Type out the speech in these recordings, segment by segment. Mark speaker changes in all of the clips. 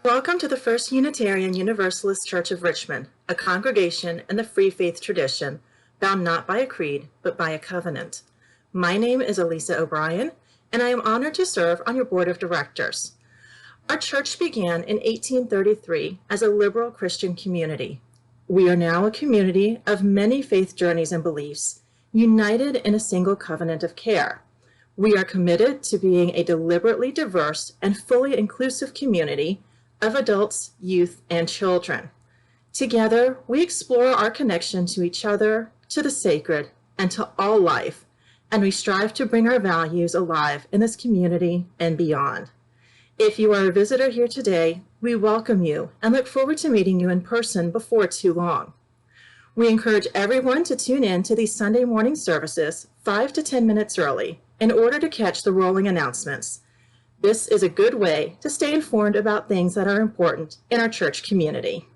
Speaker 1: Welcome to the First Unitarian Universalist Church of Richmond, a congregation in the Free Faith tradition, bound not by a creed, but by a covenant. My name is Elisa O'Brien, and I am honored to serve on your board of directors. Our church began in 1833 as a liberal Christian community. We are now a community of many faith journeys and beliefs, united in a single covenant of care. We are committed to being a deliberately diverse and fully inclusive community of adults, youth, and children. Together, we explore our connection to each other, to the sacred, and to all life, and we strive to bring our values alive in this community and beyond. If you are a visitor here today, we welcome you and look forward to meeting you in person before too long. We encourage everyone to tune in to these Sunday morning services 5 to 10 minutes early in order to catch the rolling announcements. This is a good way to stay informed about things that are important in our church community.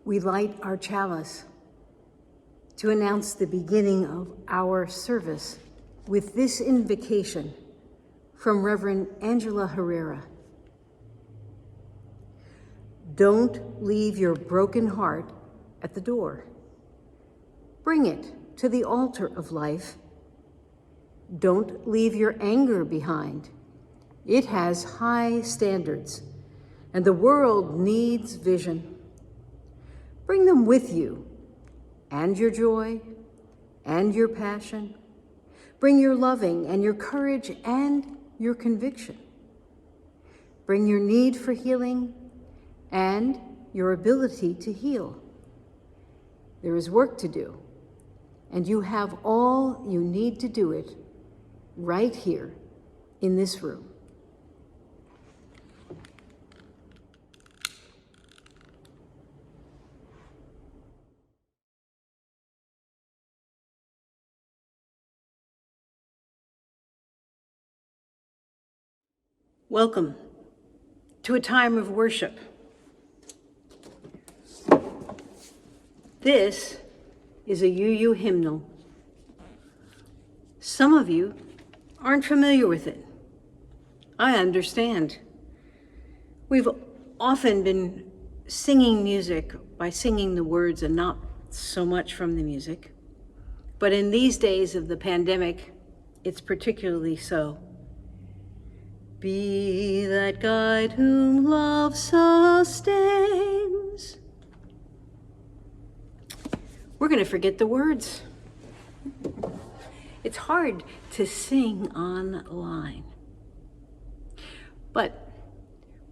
Speaker 2: We light our chalice to announce the beginning of our service with this invocation from Reverend Angela Herrera. Don't leave your broken heart at the door. Bring it to the altar of life. Don't leave your anger behind. It has high standards, and the world needs vision. Bring them with you, and your joy, and your passion. Bring your loving and your courage and your conviction. Bring your need for healing and your ability to heal. There is work to do, and you have all you need to do it right here in this room. Welcome to a time of worship. This is a UU hymnal. Some of you aren't familiar with it. I understand. We've often been singing music by singing the words and not so much from the music, but in these days of the pandemic, it's particularly so. Be that guide whom love sustains. We're going to forget the words. It's hard to sing online. But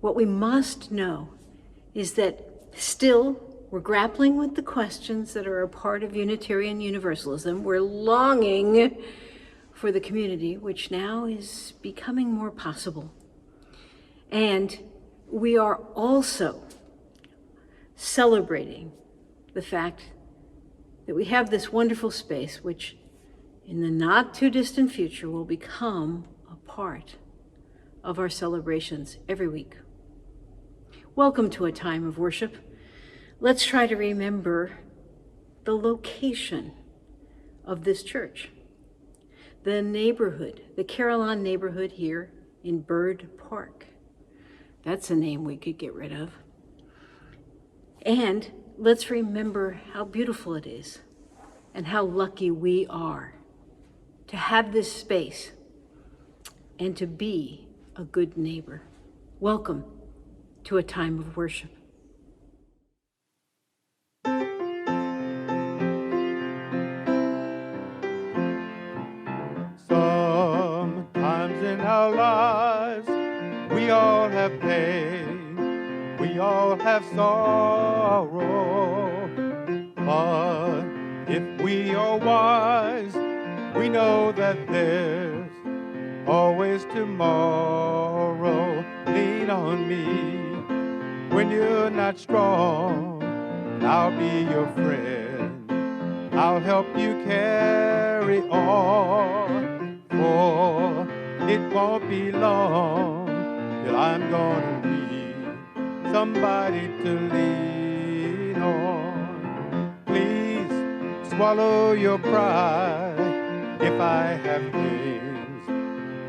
Speaker 2: what we must know is that still we're grappling with the questions that are a part of Unitarian Universalism. We're longing for the community, which now is becoming more possible. And we are also celebrating the fact that we have this wonderful space, which in the not too distant future will become a part of our celebrations every week. Welcome to a time of worship. Let's try to remember the location of this church, the neighborhood, the Carillon neighborhood here in Bird Park. That's a name we could get rid of. And let's remember how beautiful it is and how lucky we are to have this space and to be a good neighbor. Welcome to a time of worship.
Speaker 3: Sometimes in our lives, we all have pain, we all have sorrow, but if we are wise, we know that there's always tomorrow. Lean on me when you're not strong, I'll be your friend, I'll help you carry on, for it won't be long till I'm gonna need somebody to lean on. Please swallow your pride if I have things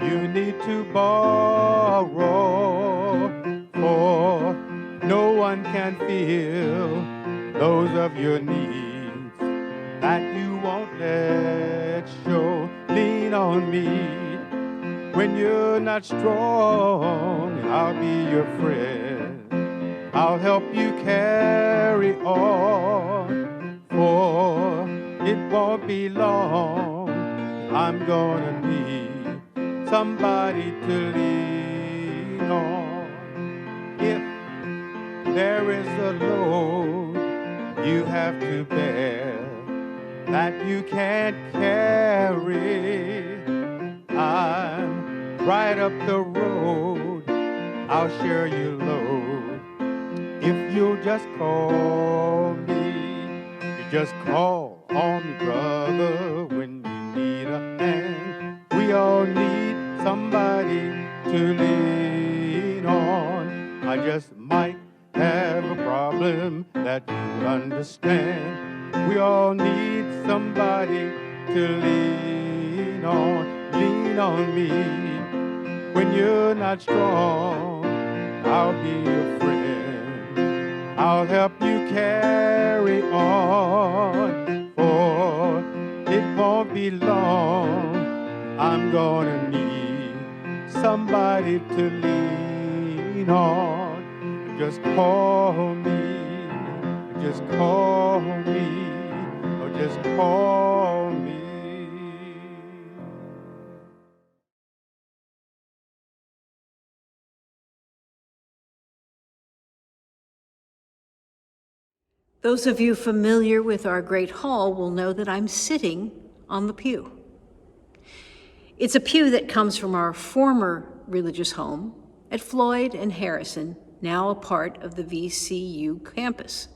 Speaker 3: you need to borrow, for no one can feel those of your needs that you won't let show. Lean on me when you're not strong, I'll be your friend, I'll help you carry on, for it won't be long, I'm gonna need somebody to lean on. If there is a load you have to bear that you can't carry, I'm right up the road, I'll share your load. If you'll just call me, you just call on me, brother, when you need a hand. We all need somebody to lean on. I just might have a problem that you understand. We all need somebody to lean on. Lean on me when you're not strong, I'll be your friend, I'll help you carry on, for it won't be long, I'm gonna need somebody to lean on. Just call me, just call me, or just call me.
Speaker 2: Those of you familiar with our great hall will know that I'm sitting on the pew. It's a pew that comes from our former religious home at Floyd and Harrison, now a part of the VCU campus.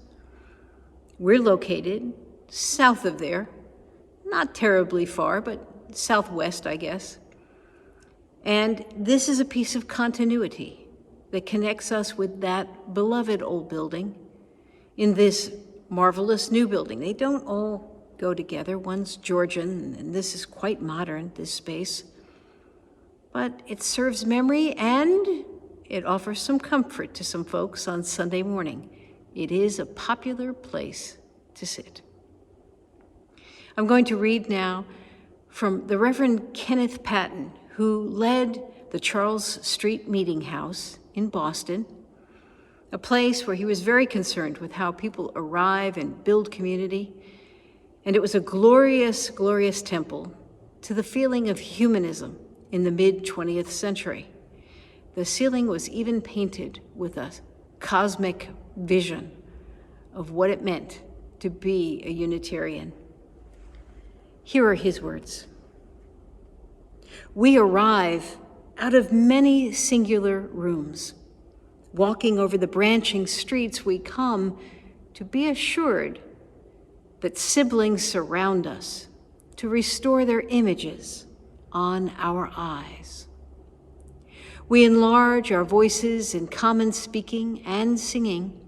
Speaker 2: We're located south of there, not terribly far, but southwest, I guess. And this is a piece of continuity that connects us with that beloved old building in this marvelous new building. They don't all go together. One's Georgian, and this is quite modern, this space. But it serves memory and it offers some comfort to some folks on Sunday morning. It is a popular place to sit. I'm going to read now from the Reverend Kenneth Patton, who led the Charles Street Meeting House in Boston, a place where he was very concerned with how people arrive and build community. And it was a glorious, glorious temple to the feeling of humanism in the mid-20th century. The ceiling was even painted with a cosmic vision of what it meant to be a Unitarian. Here are his words. We arrive out of many singular rooms. Walking over the branching streets, we come to be assured that siblings surround us to restore their images on our eyes. We enlarge our voices in common speaking and singing.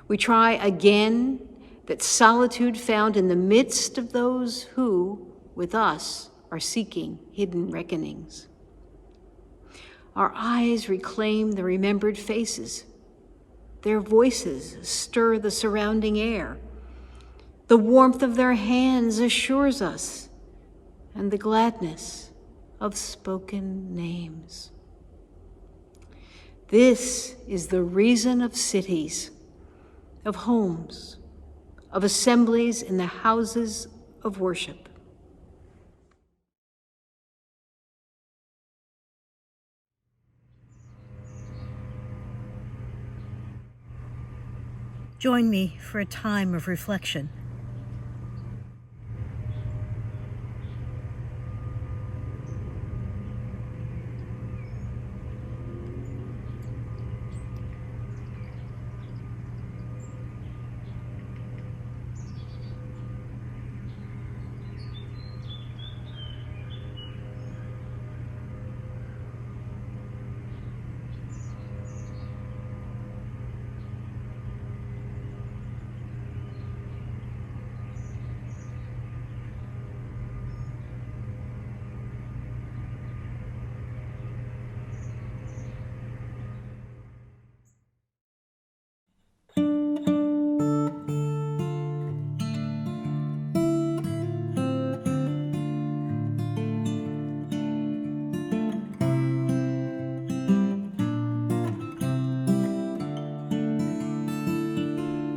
Speaker 2: We try again that solitude found in the midst of those who, with us, are seeking hidden reckonings. Our eyes reclaim the remembered faces. Their voices stir the surrounding air. The warmth of their hands assures us, and the gladness of spoken names. This is the reason of cities, of homes, of assemblies in the houses of worship.
Speaker 4: Join me for a time of reflection.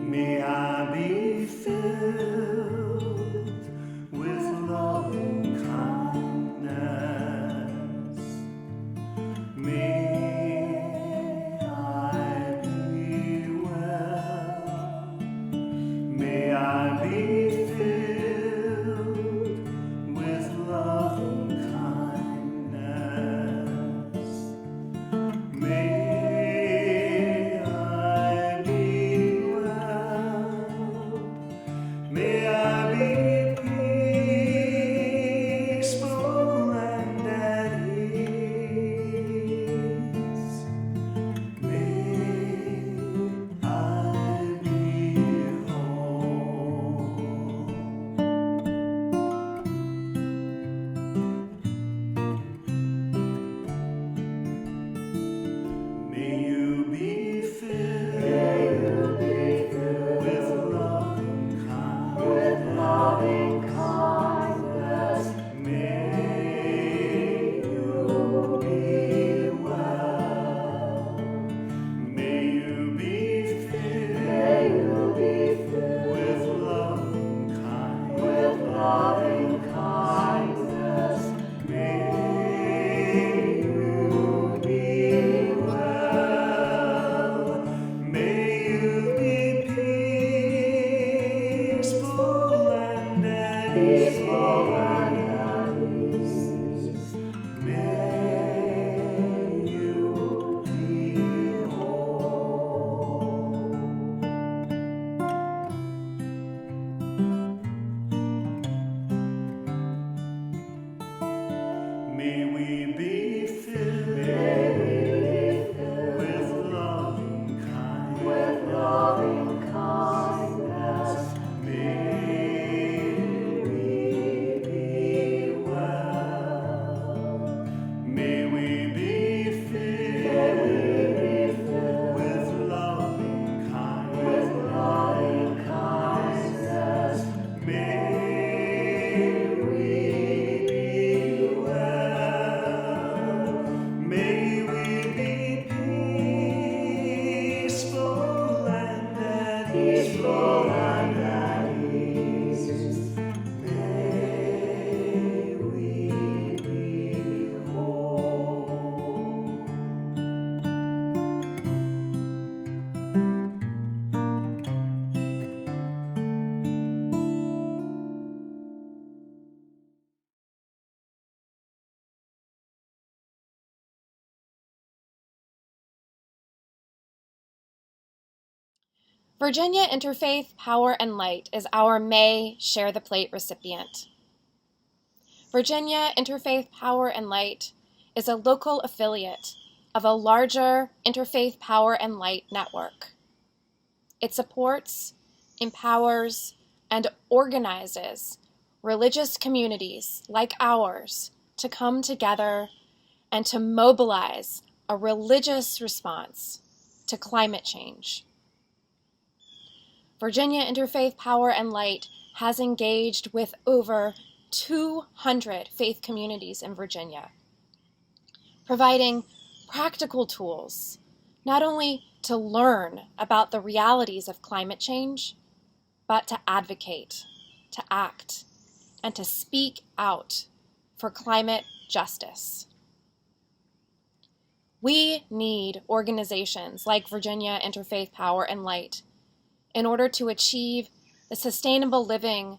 Speaker 5: May I be filled with loving kindness. May I be well. May I be filled with loving kindness. May May I be peaceful and at ease. May I be whole. May you be filled with loving kindness. May you be well. May you be filled with loving kindness. May you be well. May you be peaceful and at ease. May you be whole. May we be filled with loving kindness. May we be
Speaker 6: Virginia Interfaith Power and Light is our May Share the Plate recipient. Virginia Interfaith Power and Light is a local affiliate of a larger Interfaith Power and Light network. It supports, empowers, and organizes religious communities like ours to come together and to mobilize a religious response to climate change. Virginia Interfaith Power and Light has engaged with over 200 faith communities in Virginia, providing practical tools, not only to learn about the realities of climate change, but to advocate, to act, and to speak out for climate justice. We need organizations like Virginia Interfaith Power and Light in order to achieve the sustainable living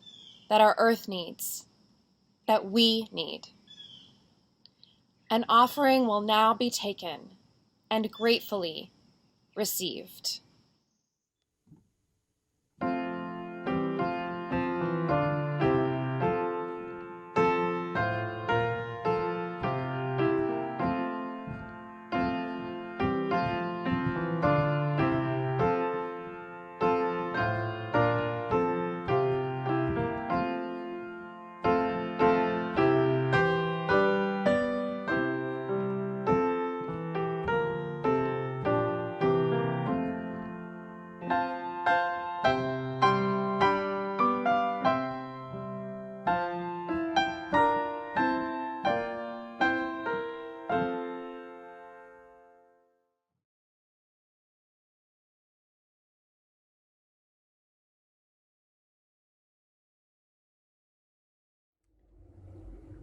Speaker 6: that our earth needs, that we need. An offering will now be taken and gratefully received.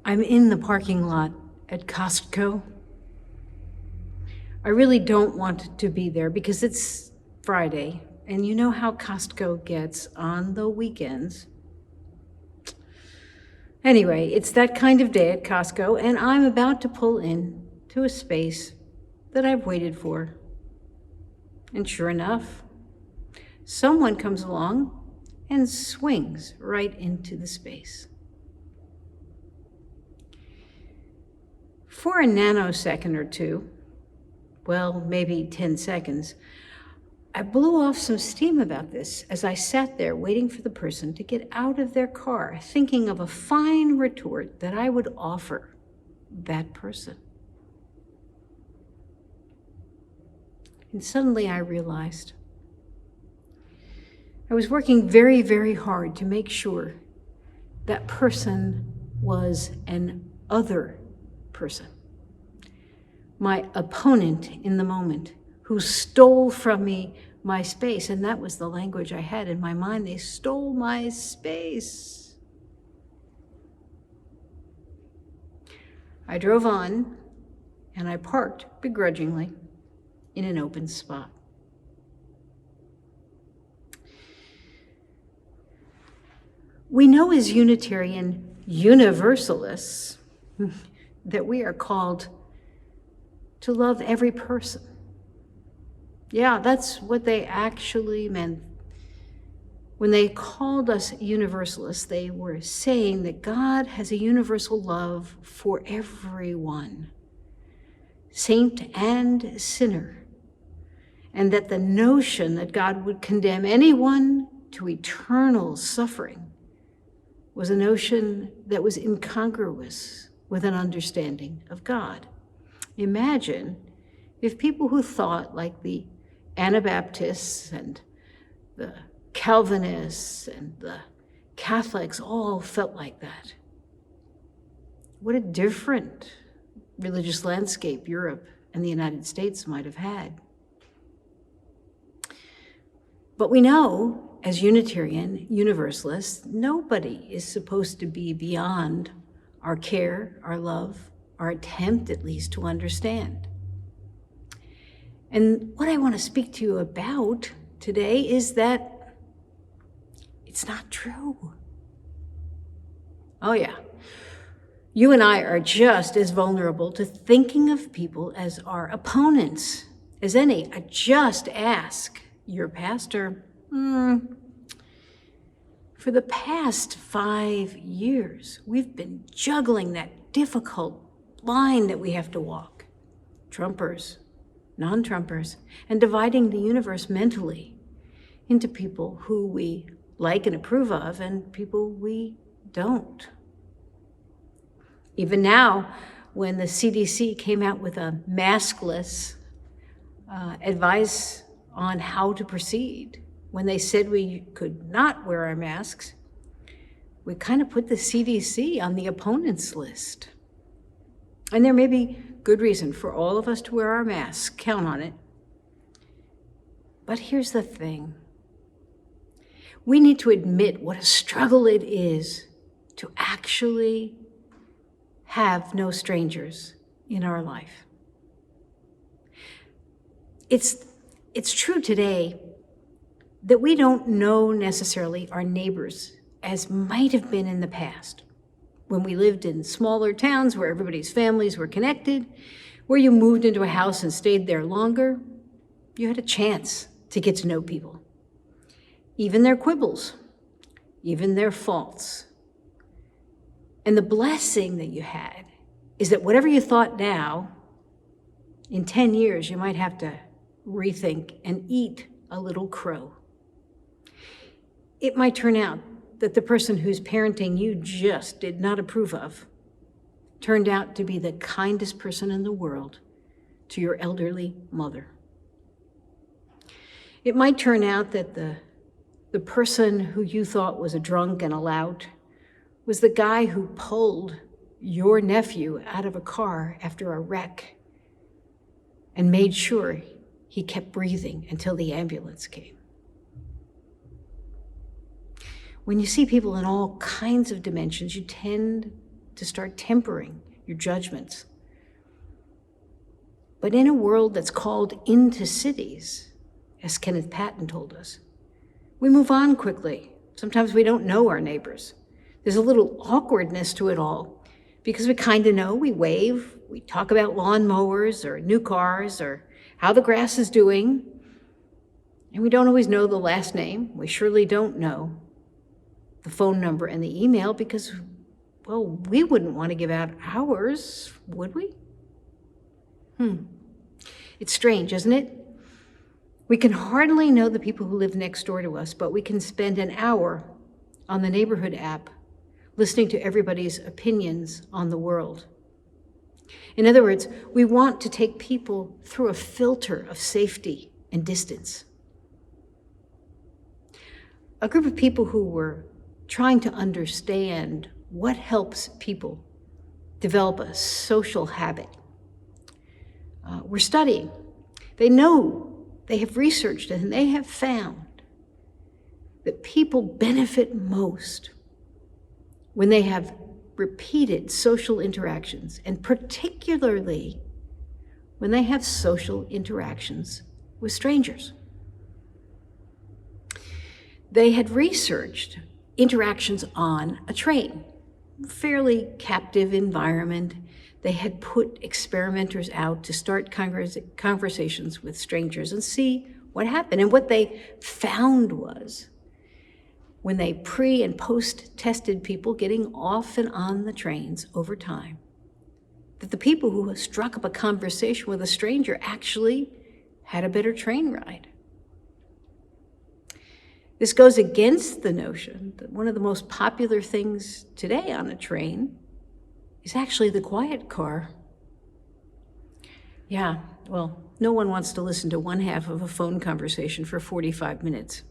Speaker 2: I'm in the parking lot at Costco. I really don't want to be there because it's Friday, and you know how Costco gets on the weekends. Anyway, it's that kind of day at Costco, and I'm about to pull in to a space that I've waited for. And sure enough, someone comes along and swings right into the space. For a nanosecond or two, well, maybe 10 seconds, I blew off some steam about this as I sat there waiting for the person to get out of their car, thinking of a fine retort that I would offer that person. And suddenly I realized I was working very, very hard to make sure that person was an other person, my opponent in the moment, who stole from me my space. And that was the language I had in my mind. They stole my space. I drove on and I parked begrudgingly in an open spot. We know as Unitarian Universalists that we are called to love every person. Yeah, that's what they actually meant. When they called us Universalists, they were saying that God has a universal love for everyone, saint and sinner, and that the notion that God would condemn anyone to eternal suffering was a notion that was incongruous with an understanding of God. Imagine if people who thought like the Anabaptists and the Calvinists and the Catholics all felt like that. What a different religious landscape Europe and the United States might have had. But we know, as Unitarian Universalists, nobody is supposed to be beyond our care, our love, our attempt at least to understand. And what I want to speak to you about today is that it's not true. Oh yeah, you and I are just as vulnerable to thinking of people as our opponents as any. I just ask your pastor, For the past 5 years, we've been juggling that difficult line that we have to walk. Trumpers, non-Trumpers, and dividing the universe mentally into people who we like and approve of and people we don't. Even now, when the CDC came out with a maskless advice on how to proceed, when they said we could not wear our masks, we kind of put the CDC on the opponents list. And there may be good reason for all of us to wear our masks, count on it. But here's the thing. We need to admit what a struggle it is to actually have no strangers in our life. It's true today that we don't know necessarily our neighbors as might have been in the past, when we lived in smaller towns where everybody's families were connected, where you moved into a house and stayed there longer. You had a chance to get to know people, even their quibbles, even their faults. And the blessing that you had is that whatever you thought now, in 10 years, you might have to rethink and eat a little crow. It might turn out that the person whose parenting you just did not approve of turned out to be the kindest person in the world to your elderly mother. It might turn out that the person who you thought was a drunk and a lout was the guy who pulled your nephew out of a car after a wreck and made sure he kept breathing until the ambulance came. When you see people in all kinds of dimensions, you tend to start tempering your judgments. But in a world that's called into cities, as Kenneth Patton told us, we move on quickly. Sometimes we don't know our neighbors. There's a little awkwardness to it all because we kind of know, we wave, we talk about lawnmowers or new cars or how the grass is doing, and we don't always know the last name. We surely don't know the phone number and the email because, well, we wouldn't want to give out ours, would we? It's strange, isn't it? We can hardly know the people who live next door to us, but we can spend an hour on the neighborhood app listening to everybody's opinions on the world. In other words, we want to take people through a filter of safety and distance. A group of people who were trying to understand what helps people develop a social habit. We're studying. They know, they have researched it, and they have found that people benefit most when they have repeated social interactions, and particularly when they have social interactions with strangers. They had researched interactions on a train, fairly captive environment. They had put experimenters out to start conversations with strangers and see what happened. And what they found was, when they pre- and post-tested people getting off and on the trains over time, that the people who struck up a conversation with a stranger actually had a better train ride. This goes against the notion that one of the most popular things today on a train is actually the quiet car. Yeah, well, no one wants to listen to one half of a phone conversation for 45 minutes.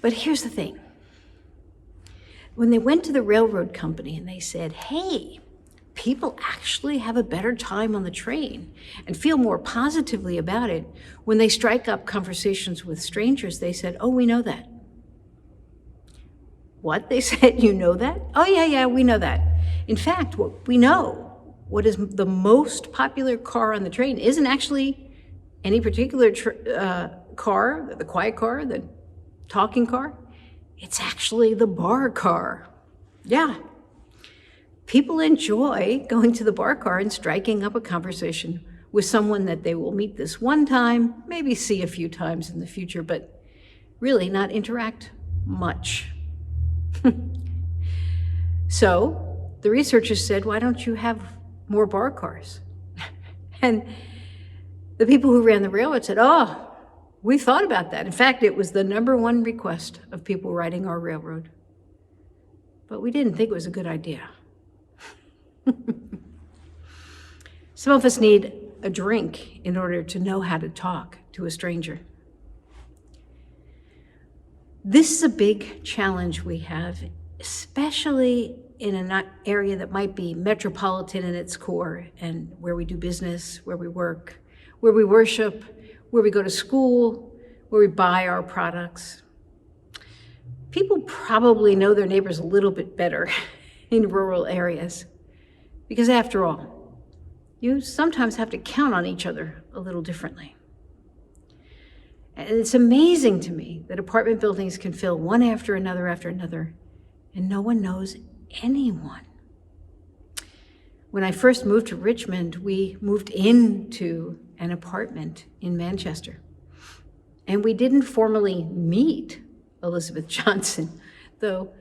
Speaker 2: But here's the thing. When they went to the railroad company and they said, hey, people actually have a better time on the train and feel more positively about it when they strike up conversations with strangers, they said, oh, we know that. What? They said, you know that? Oh, yeah, we know that. In fact, what we know, what is the most popular car on the train isn't actually any particular car, the quiet car, the talking car. It's actually the bar car. Yeah. People enjoy going to the bar car and striking up a conversation with someone that they will meet this one time, maybe see a few times in the future, but really not interact much. So the researchers said, why don't you have more bar cars? And the people who ran the railroad said, oh, we thought about that. In fact, it was the #1 request of people riding our railroad. But we didn't think it was a good idea. Some of us need a drink in order to know how to talk to a stranger. This is a big challenge we have, especially in an area that might be metropolitan in its core, and where we do business, where we work, where we worship, where we go to school, where we buy our products. People probably know their neighbors a little bit better in rural areas, because after all, you sometimes have to count on each other a little differently. And it's amazing to me that apartment buildings can fill one after another, and no one knows anyone. When I first moved to Richmond, we moved into an apartment in Manchester. And we didn't formally meet Elizabeth Johnson, though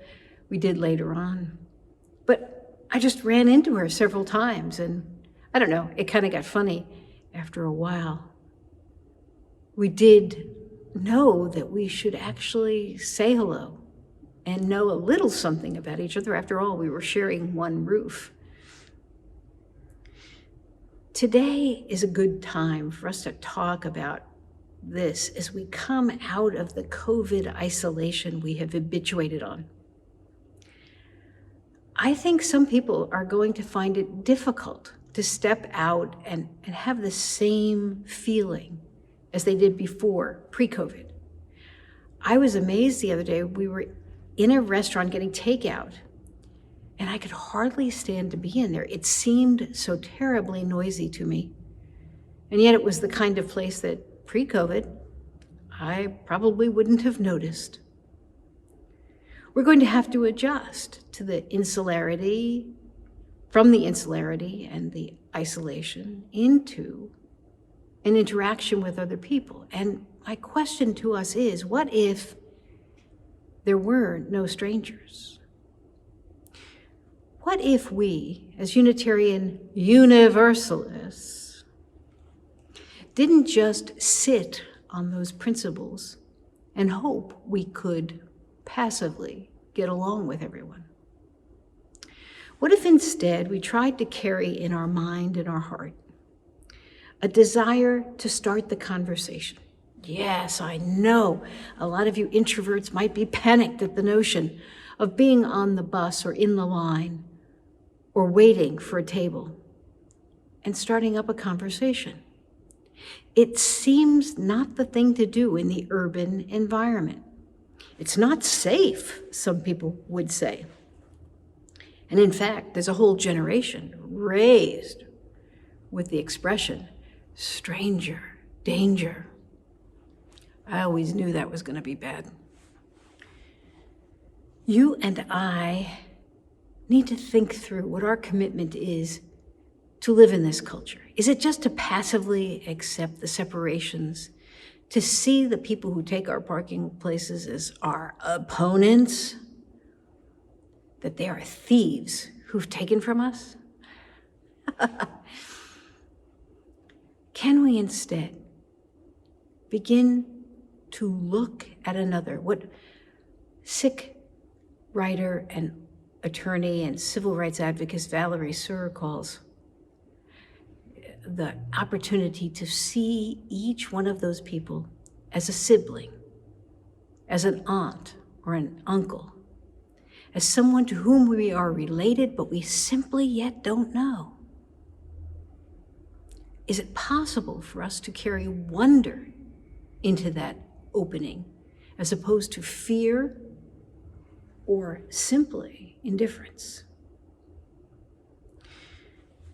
Speaker 2: we did later on. But I just ran into her several times, and I don't know, it kind of got funny after a while. We did know that we should actually say hello and know a little something about each other. After all, we were sharing one roof. Today is a good time for us to talk about this as we come out of the COVID isolation we have habituated on. I think some people are going to find it difficult to step out and have the same feeling as they did before, pre-COVID. I was amazed the other day. We were in a restaurant getting takeout, and I could hardly stand to be in there. It seemed so terribly noisy to me. And yet it was the kind of place that pre-COVID, I probably wouldn't have noticed. We're going to have to adjust to the insularity, from the insularity and the isolation into an interaction with other people. And my question to us is, what if there were no strangers? What if we, as Unitarian Universalists, didn't just sit on those principles and hope we could passively get along with everyone? What if instead we tried to carry in our mind and our heart a desire to start the conversation? Yes, I know a lot of you introverts might be panicked at the notion of being on the bus or in the line or waiting for a table and starting up a conversation. It seems not the thing to do in the urban environment. It's not safe, some people would say. And in fact, there's a whole generation raised with the expression, stranger danger. I always knew that was going to be bad. You and I need to think through what our commitment is to live in this culture. Is it just to passively accept the separations, to see the people who take our parking places as our opponents, that they are thieves who've taken from us? Can we instead begin to look at another, what sick writer and attorney and civil rights advocate Valerie Sur calls the opportunity to see each one of those people as a sibling, as an aunt or an uncle, as someone to whom we are related, but we simply yet don't know? Is it possible for us to carry wonder into that opening, as opposed to fear or simply indifference?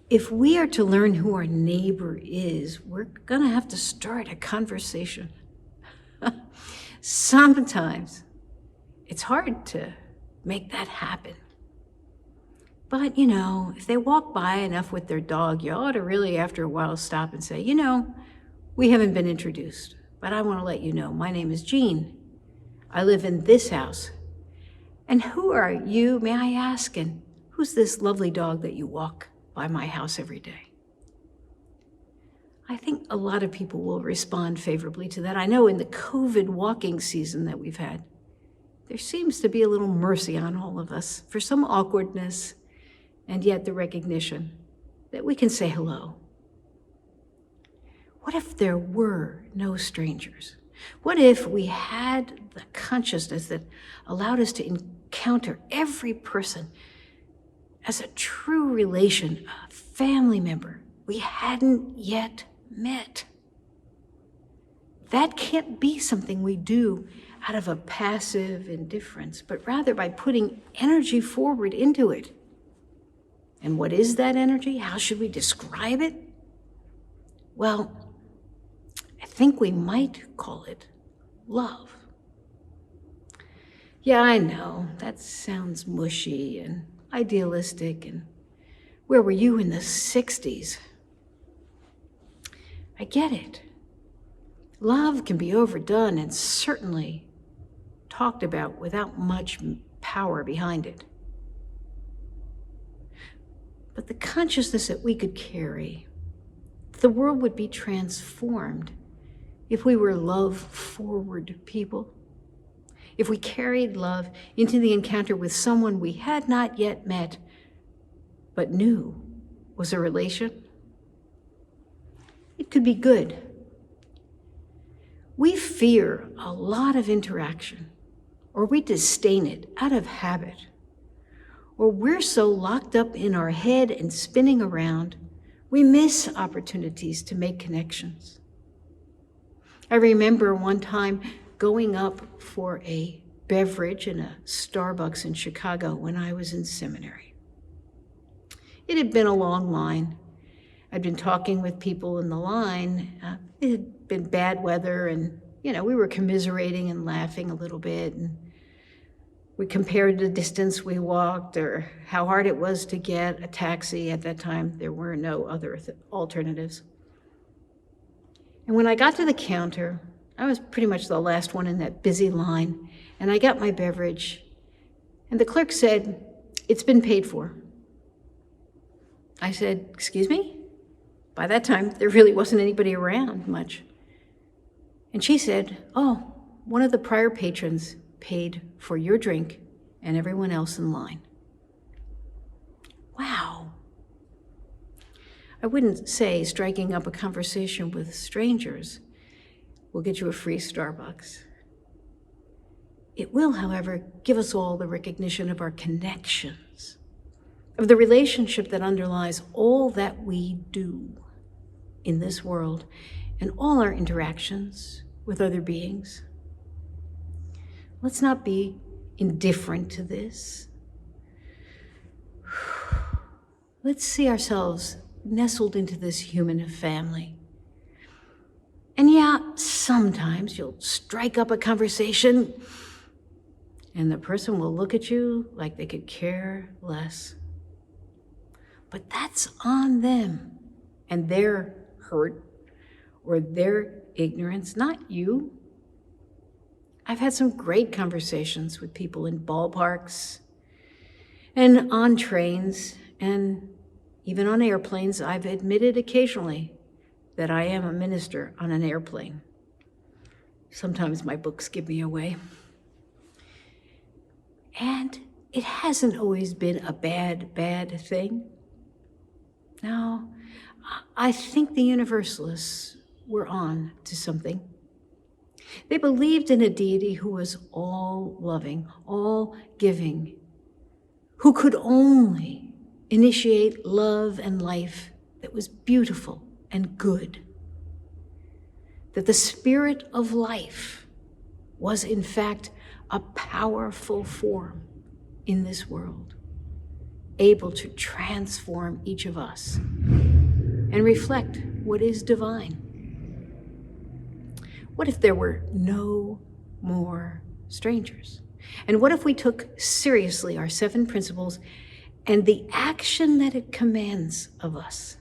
Speaker 2: If we are to learn who our neighbor is, we're gonna have to start a conversation. Sometimes it's hard to make that happen. But, if they walk by enough with their dog, you ought to really, after a while, stop and say, we haven't been introduced, but I want to let you know, my name is Jean. I live in this house. And who are you, may I ask? And who's this lovely dog that you walk by my house every day? I think a lot of people will respond favorably to that. I know in the COVID walking season that we've had, there seems to be a little mercy on all of us for some awkwardness, and yet the recognition that we can say hello. What if there were no strangers? What if we had the consciousness that allowed us to encounter every person as a true relation, a family member we hadn't yet met? That can't be something we do out of a passive indifference, but rather by putting energy forward into it. And what is that energy? How should we describe it? Well, I think we might call it love. Yeah, I know, that sounds mushy and idealistic, and where were you in the 60s? I get it. Love can be overdone and certainly talked about without much power behind it. But the consciousness that we could carry, the world would be transformed if we were love-forward people, if we carried love into the encounter with someone we had not yet met, but knew was a relation. It could be good. We fear a lot of interaction, or we disdain it out of habit, or we're so locked up in our head and spinning around, we miss opportunities to make connections. I remember one time going up for a beverage in a Starbucks in Chicago when I was in seminary. It had been a long line. I'd been talking with people in the line. It had been bad weather, and we were commiserating and laughing a little bit, and we compared the distance we walked or how hard it was to get a taxi. At that time, there were no other alternatives. And when I got to the counter, I was pretty much the last one in that busy line, and I got my beverage, and the clerk said, "It's been paid for." I said, "Excuse me?" By that time, there really wasn't anybody around much. And she said, "Oh, one of the prior patrons paid for your drink and everyone else in line." Wow. I wouldn't say striking up a conversation with strangers will get you a free Starbucks. It will, however, give us all the recognition of our connections, of the relationship that underlies all that we do in this world and all our interactions with other beings. Let's not be indifferent to this. Let's see ourselves nestled into this human family. And yeah, sometimes you'll strike up a conversation and the person will look at you like they could care less. But that's on them and their hurt or their ignorance, not you. I've had some great conversations with people in ballparks and on trains and even on airplanes. I've admitted occasionally that I am a minister on an airplane. Sometimes my books give me away. And it hasn't always been a bad thing. No, I think the Universalists were on to something. They believed in a deity who was all loving, all giving, who could only initiate love and life that was beautiful and good. That the spirit of life was in fact a powerful form in this world, able to transform each of us and reflect what is divine. What if there were no more strangers? And what if we took seriously our 7 principles and the action that it commands of us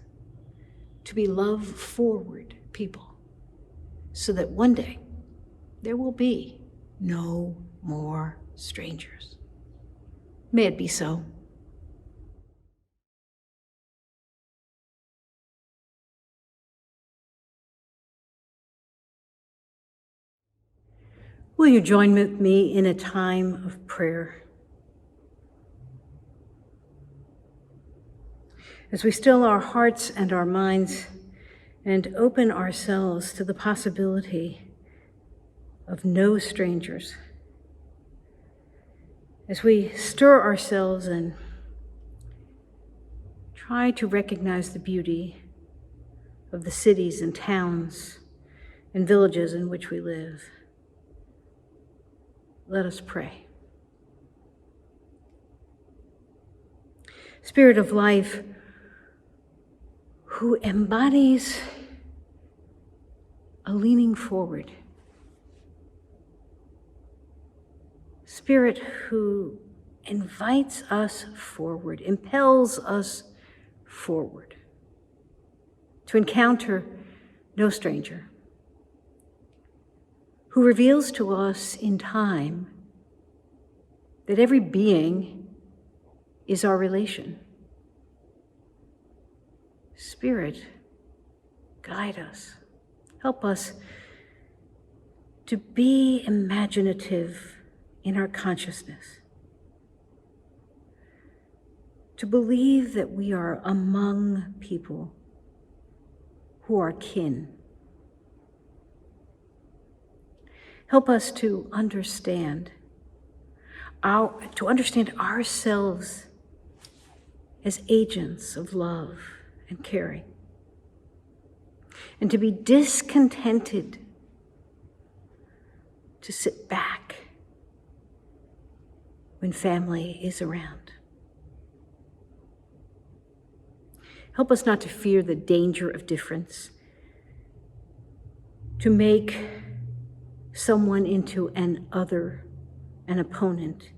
Speaker 2: to be love-forward people, so that one day there will be no more strangers. May it be so. Will you join with me in a time of prayer? As we still our hearts and our minds and open ourselves to the possibility of no strangers, as we stir ourselves and try to recognize the beauty of the cities and towns and villages in which we live, let us pray. Spirit of life, who embodies a leaning forward, Spirit who invites us forward, impels us forward to encounter no stranger, who reveals to us in time that every being is our relation. Spirit, guide us. Help us to be imaginative in our consciousness, to believe that we are among people who are kin. Help us to understand ourselves as agents of love and caring, and to be discontented to sit back when family is around. Help us not to fear the danger of difference, to make someone into an other, an opponent,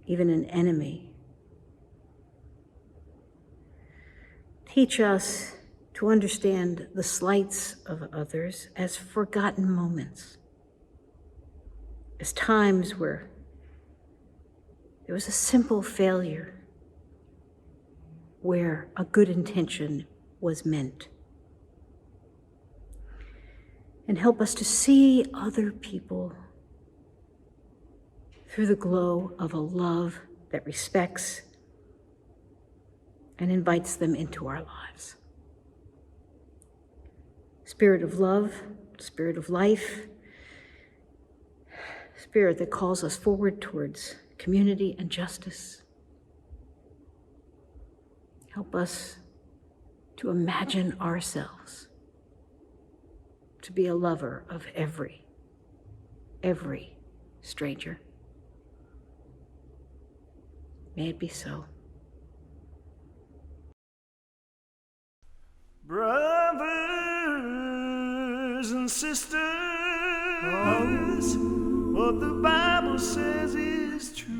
Speaker 2: even an enemy. Teach us to understand the slights of others as forgotten moments, as times where there was a simple failure where a good intention was meant. And help us to see other people through the glow of a love that respects and invites them into our lives. Spirit of love, Spirit of life, Spirit that calls us forward towards community and justice. Help us to imagine ourselves to be a lover of every stranger. May it be so.
Speaker 5: Brothers and sisters, what the Bible says is true.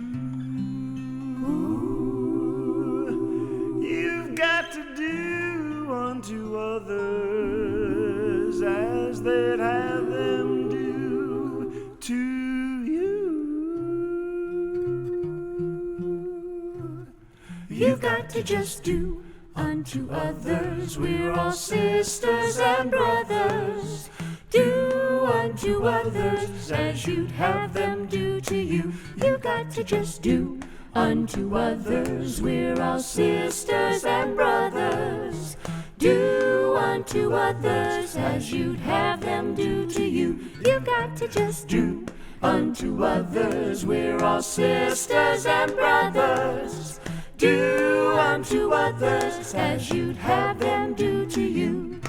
Speaker 5: You've got to do unto others as they'd have them do to you. You've got to just do unto others. We're all sisters and brothers. Do unto others as you'd have them do to you. You got to just do unto others. We're all sisters and brothers. Do unto others as you'd have them do to you. You got to just do unto others. We're all sisters and brothers. Do unto others as you'd have them do to you.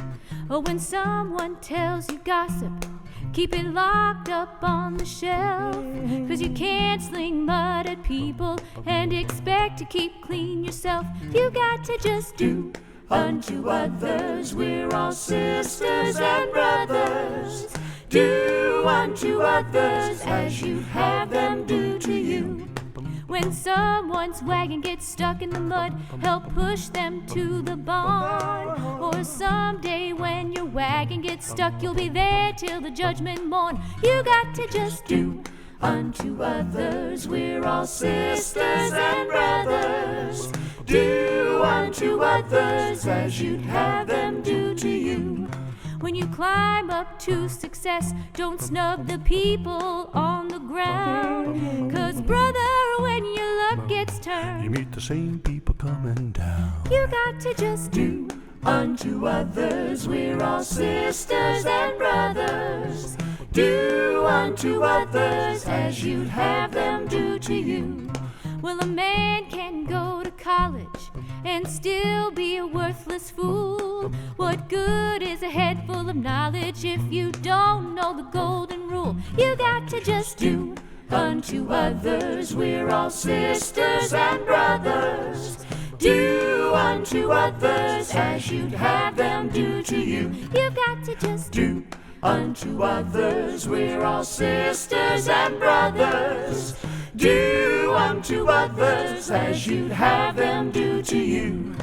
Speaker 7: Or when someone tells you gossip, keep it locked up on the shelf. 'Cause you can't sling mud at people and expect to keep clean yourself. You got to just do unto others. We're all sisters and brothers. Do unto others as you'd have them do to you. When someone's wagon gets stuck in the mud, help push them to the barn. Or someday when your wagon gets stuck, you'll be there till the judgment morn. You got to just do unto others. We're all sisters and brothers. Do unto others as you'd have them do to you. When you climb up to success, don't snub the people on the ground. 'Cause brother, when your luck gets turned,
Speaker 5: You meet the same people coming down.
Speaker 7: you got to just do unto others. We're all sisters and brothers. Do unto others as you'd have them do to you. Well, a man can go to college and still be a worthless fool. What good is a head full of knowledge if you don't know the golden rule? You got to just do unto others. We're all sisters and brothers. Do unto others as you'd have them do to you. You got to just do unto others. We're all sisters and brothers. Do unto others as you'd have them do to you.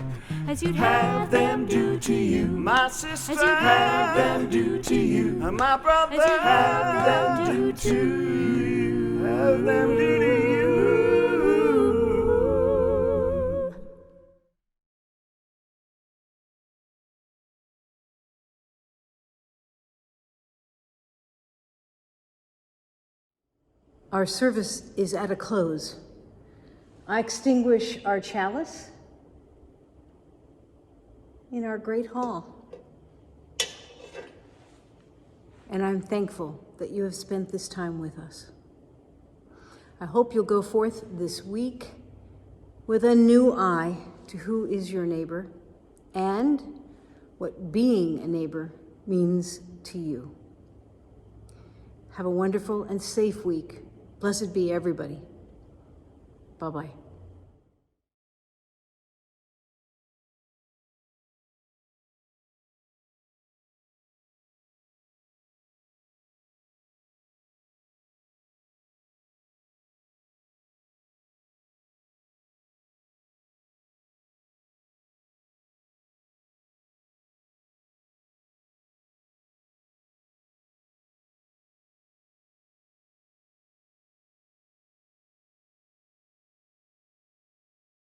Speaker 7: As you'd have them do to you.
Speaker 8: My sister,
Speaker 7: As you'd have them
Speaker 8: do to you. My brother,
Speaker 7: As you'd have them do to
Speaker 8: you. Have them do to you.
Speaker 2: Our service is at a close. I extinguish our chalice in our great hall. And I'm thankful that you have spent this time with us. I hope you'll go forth this week with a new eye to who is your neighbor and what being a neighbor means to you. Have a wonderful and safe week. Blessed be everybody. Bye-bye.